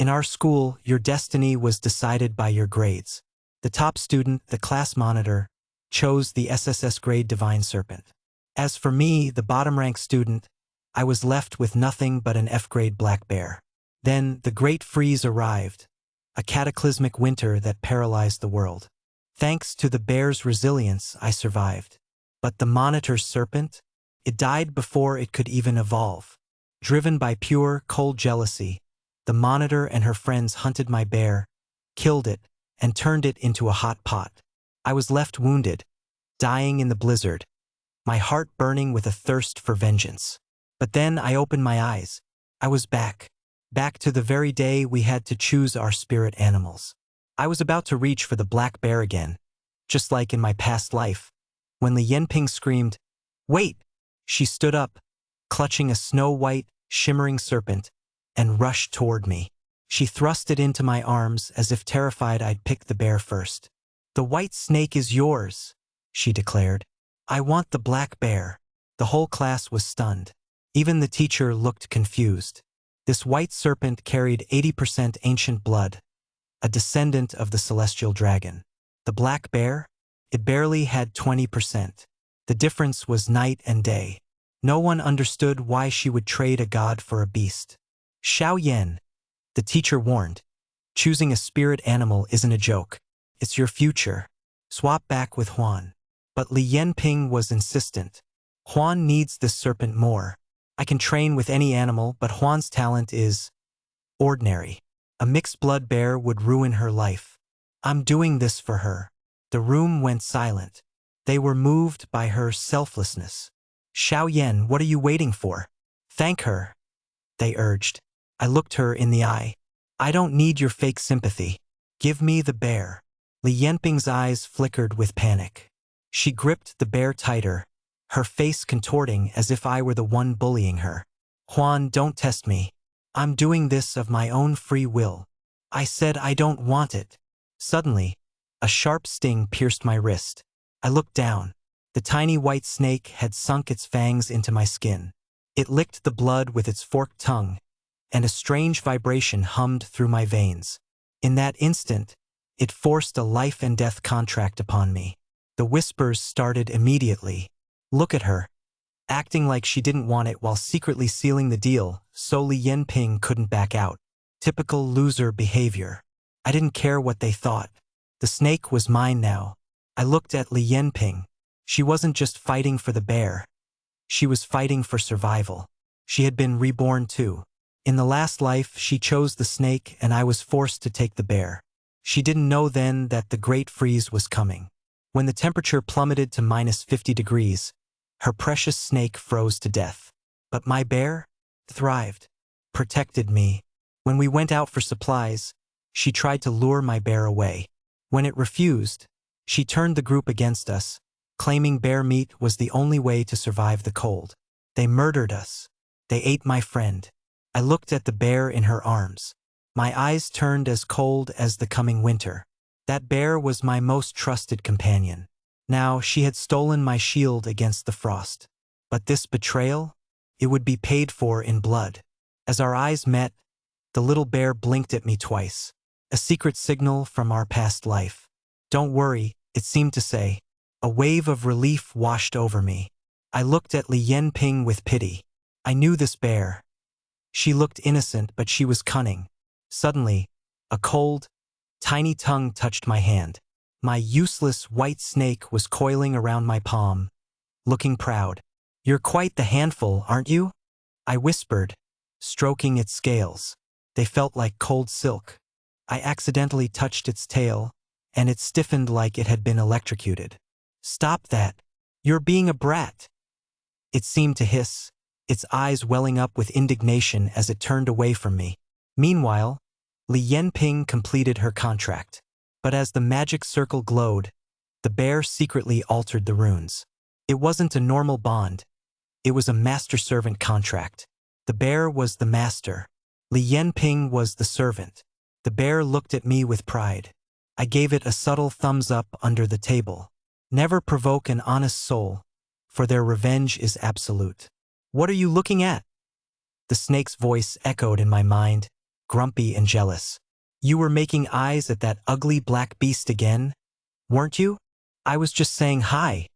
In our school, your destiny was decided by your grades. The top student, the class monitor, chose the SSS grade Divine Serpent. As for me, the bottom-ranked student, I was left with nothing but an F-grade Black Bear. Then the Great Freeze arrived, a cataclysmic winter that paralyzed the world. Thanks to the bear's resilience, I survived. But the monitor's serpent? It died before it could even evolve. Driven by pure, cold jealousy, the monitor and her friends hunted my bear, killed it, and turned it into a hot pot. I was left wounded, dying in the blizzard, my heart burning with a thirst for vengeance. But then I opened my eyes. I was back to the very day we had to choose our spirit animals. I was about to reach for the black bear again, just like in my past life, when Li Yanping screamed, "Wait!" She stood up, clutching a snow-white, shimmering serpent, and rushed toward me. She thrust it into my arms as if terrified I'd pick the bear first. "The white snake is yours," she declared. "I want the black bear." The whole class was stunned. Even the teacher looked confused. This white serpent carried 80% ancient blood, a descendant of the celestial dragon. The black bear? It barely had 20%. The difference was night and day. No one understood why she would trade a god for a beast. "Xiao Yan," the teacher warned, "choosing a spirit animal isn't a joke. It's your future. Swap back with Huan." But Li Yanping was insistent. "Huan needs this serpent more. I can train with any animal, but Huan's talent is ordinary. A mixed-blood bear would ruin her life. I'm doing this for her." The room went silent. They were moved by her selflessness. "Xiao Yan, what are you waiting for? Thank her," they urged. I looked her in the eye. "I don't need your fake sympathy. Give me the bear." Li Yanping's eyes flickered with panic. She gripped the bear tighter, her face contorting as if I were the one bullying her. "Huan, don't test me. I'm doing this of my own free will. I said I don't want it." Suddenly, a sharp sting pierced my wrist. I looked down. The tiny white snake had sunk its fangs into my skin. It licked the blood with its forked tongue, and a strange vibration hummed through my veins. In that instant, it forced a life-and-death contract upon me. The whispers started immediately. "Look at her, acting like she didn't want it while secretly sealing the deal, so Li Yanping couldn't back out. Typical loser behavior." I didn't care what they thought. The snake was mine now. I looked at Li Yanping. She wasn't just fighting for the bear. She was fighting for survival. She had been reborn too. In the last life, she chose the snake and I was forced to take the bear. She didn't know then that the Great Freeze was coming. When the temperature plummeted to -50 degrees, her precious snake froze to death. But my bear thrived, protected me. When we went out for supplies, she tried to lure my bear away. When it refused, she turned the group against us, claiming bear meat was the only way to survive the cold. They murdered us. They ate my friend. I looked at the bear in her arms. My eyes turned as cold as the coming winter. That bear was my most trusted companion. Now she had stolen my shield against the frost. But this betrayal? It would be paid for in blood. As our eyes met, the little bear blinked at me twice. A secret signal from our past life. "Don't worry," it seemed to say. A wave of relief washed over me. I looked at Li Yanping with pity. I knew this bear. She looked innocent, but she was cunning. Suddenly, a cold, tiny tongue touched my hand. My useless white snake was coiling around my palm, looking proud. "You're quite the handful, aren't you?" I whispered, stroking its scales. They felt like cold silk. I accidentally touched its tail, and it stiffened like it had been electrocuted. "Stop that. You're being a brat," it seemed to hiss, its eyes welling up with indignation as it turned away from me. Meanwhile, Li Yanping completed her contract. But as the magic circle glowed, the bear secretly altered the runes. It wasn't a normal bond. It was a master-servant contract. The bear was the master. Li Yanping was the servant. The bear looked at me with pride. I gave it a subtle thumbs up under the table. Never provoke an honest soul, for their revenge is absolute. "What are you looking at?" The snake's voice echoed in my mind. grumpy and jealous. You were making eyes at that ugly black beast again, weren't you? I was just saying hi,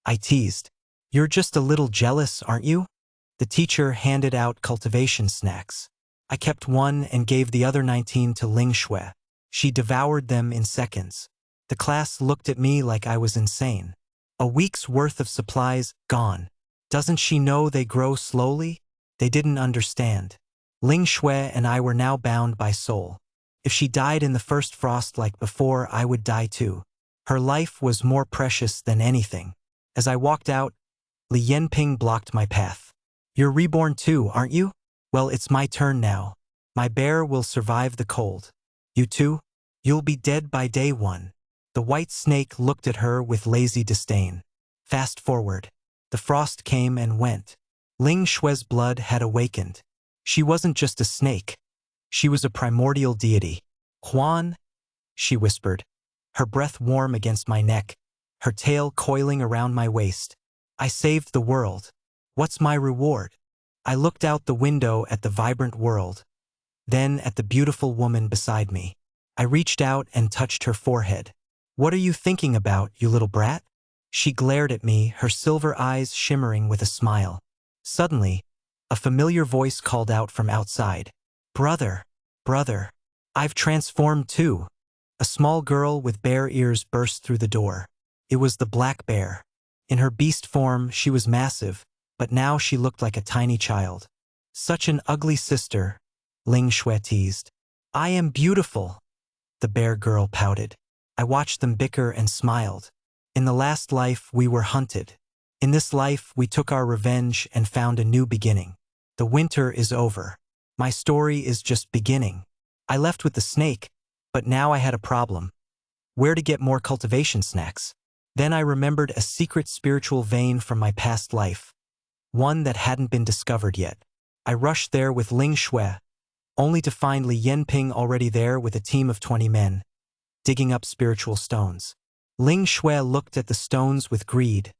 I teased. You're just a little jealous, aren't you? The teacher handed out cultivation snacks. I kept one and gave the other 19 to Ling Shui. She devoured them in seconds. The class looked at me like I was insane. A week's worth of supplies gone. Doesn't she know they grow slowly? They didn't understand. Ling Shui and I were now bound by soul. If she died in the first frost like before, I would die too. Her life was more precious than anything. As I walked out, Li Yanping blocked my path. You're reborn too, aren't you? Well, it's my turn now. My bear will survive the cold. You too? You'll be dead by day one. The white snake looked at her with lazy disdain. Fast forward. The frost came and went. Ling Shui's blood had awakened. She wasn't just a snake. She was a primordial deity. Huan, she whispered, her breath warm against my neck, her tail coiling around my waist. I saved the world. What's my reward? I looked out the window at the vibrant world, then at the beautiful woman beside me. I reached out and touched her forehead. What are you thinking about, you little brat? She glared at me, her silver eyes shimmering with a smile. Suddenly, a familiar voice called out from outside. Brother, brother, I've transformed too. A small girl with bear ears burst through the door. It was the black bear. In her beast form, she was massive, but now she looked like a tiny child. Such an ugly sister, Ling Shui teased. I am beautiful, the bear girl pouted. I watched them bicker and smiled. In the last life, we were hunted. In this life, we took our revenge and found a new beginning. The winter is over. My story is just beginning. I left with the snake, but now I had a problem. Where to get more cultivation snacks? Then I remembered a secret spiritual vein from my past life. One that hadn't been discovered yet. I rushed there with Ling Shui, only to find Li Yanping already there with a team of 20 men, digging up spiritual stones. Ling Shui looked at the stones with greed,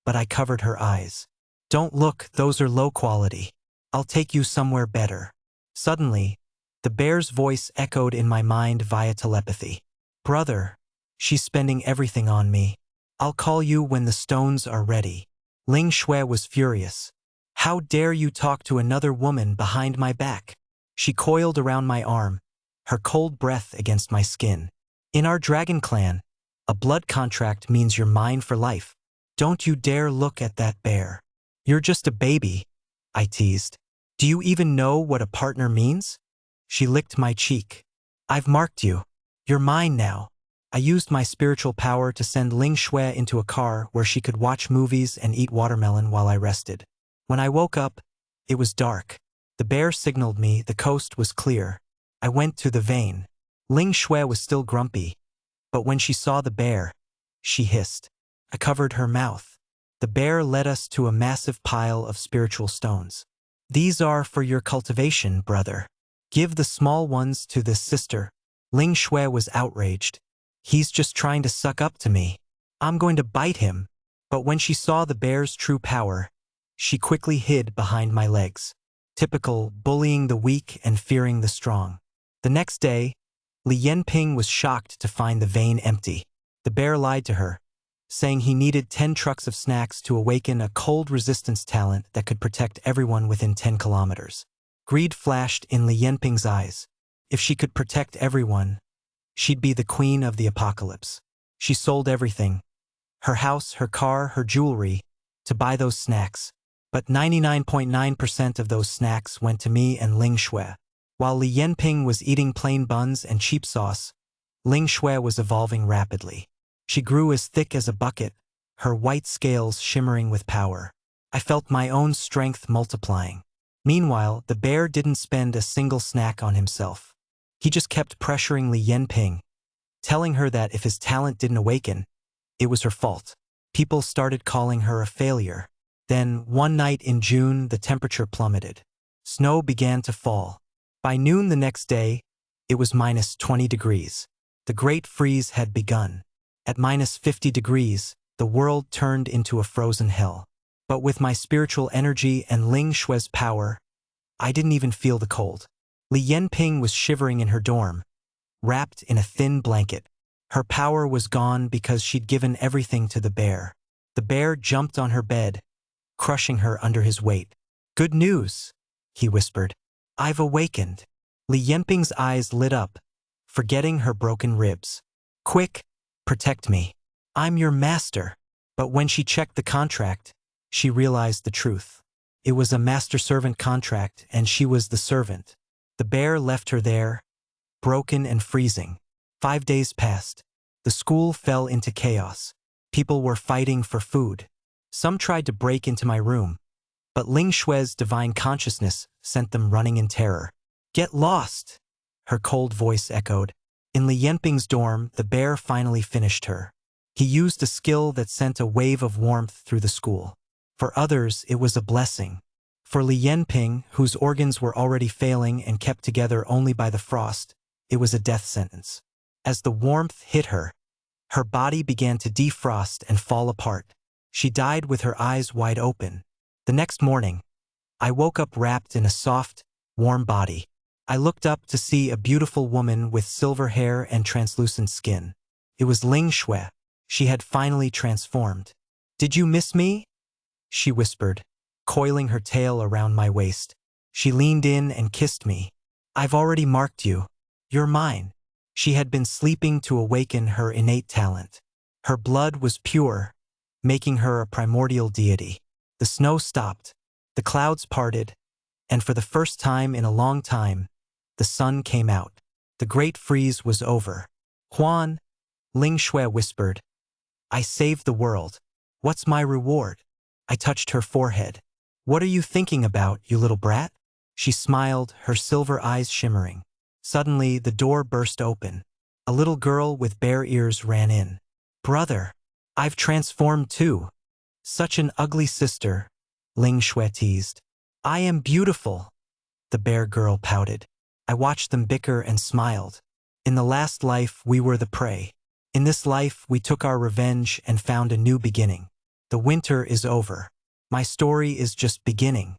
but I covered her eyes. Don't look, those are low quality. I'll take you somewhere better. Suddenly, the bear's voice echoed in my mind via telepathy. Brother, she's spending everything on me. I'll call you when the stones are ready. Ling Shui was furious. How dare you talk to another woman behind my back? She coiled around my arm, her cold breath against my skin. In our dragon clan, a blood contract means you're mine for life. Don't you dare look at that bear. You're just a baby, I teased. Do you even know what a partner means? She licked my cheek. I've marked you. You're mine now. I used my spiritual power to send Ling Shui into a car where she could watch movies and eat watermelon while I rested. When I woke up, it was dark. The bear signaled me the coast was clear. I went to the vein. Ling Shui was still grumpy, but when she saw the bear, she hissed. I covered her mouth. The bear led us to a massive pile of spiritual stones. These are for your cultivation, brother. Give the small ones to this sister. Ling Shui was outraged. He's just trying to suck up to me. I'm going to bite him. But when she saw the bear's true power, she quickly hid behind my legs. Typical, bullying the weak and fearing the strong. The next day, Li Yanping was shocked to find the vein empty. The bear lied to her, saying he needed 10 trucks of snacks to awaken a cold resistance talent that could protect everyone within 10 kilometers. Greed flashed in Li Yanping's eyes. If she could protect everyone, she'd be the queen of the apocalypse. She sold everything, her house, her car, her jewelry, to buy those snacks. But 99.9% of those snacks went to me and Ling Shui. While Li Yanping was eating plain buns and cheap sauce, Ling Shui was evolving rapidly. She grew as thick as a bucket, her white scales shimmering with power. I felt my own strength multiplying. Meanwhile, the bear didn't spend a single snack on himself. He just kept pressuring Li Yanping, telling her that if his talent didn't awaken, it was her fault. People started calling her a failure. Then, one night in June, the temperature plummeted. Snow began to fall. By noon the next day, it was minus 20 degrees. The Great Freeze had begun. At minus 50 degrees, the world turned into a frozen hell. But with my spiritual energy and Ling Shui's power, I didn't even feel the cold. Li Yanping was shivering in her dorm, wrapped in a thin blanket. Her power was gone because she'd given everything to the bear. The bear jumped on her bed, crushing her under his weight. "Good news," he whispered. "I've awakened." Li Yanping's eyes lit up, forgetting her broken ribs. "Quick, protect me. I'm your master." But when she checked the contract, she realized the truth. It was a master-servant contract, and she was the servant. The bear left her there, broken and freezing. 5 days passed. The school fell into chaos. People were fighting for food. Some tried to break into my room, but Ling Xue's divine consciousness sent them running in terror. "Get lost," her cold voice echoed. In Li Yanping's dorm, the bear finally finished her. He used a skill that sent a wave of warmth through the school. For others, it was a blessing. For Li Yanping, whose organs were already failing and kept together only by the frost, it was a death sentence. As the warmth hit her, her body began to defrost and fall apart. She died with her eyes wide open. The next morning, I woke up wrapped in a soft, warm body. I looked up to see a beautiful woman with silver hair and translucent skin. It was Ling Xue. She had finally transformed. "Did you miss me?" she whispered, coiling her tail around my waist. She leaned in and kissed me. "I've already marked you. You're mine." She had been sleeping to awaken her innate talent. Her blood was pure, making her a primordial deity. The snow stopped, the clouds parted, and for the first time in a long time, the sun came out. The great freeze was over. "Huan," Ling Xue whispered, "I saved the world. What's my reward?" I touched her forehead. "What are you thinking about, you little brat?" She smiled, her silver eyes shimmering. Suddenly, the door burst open. A little girl with bare ears ran in. "Brother, I've transformed too." "Such an ugly sister," Ling Xue teased. "I am beautiful," the bear girl pouted. I watched them bicker and smiled. In the last life, we were the prey. In this life, we took our revenge and found a new beginning. The winter is over. My story is just beginning.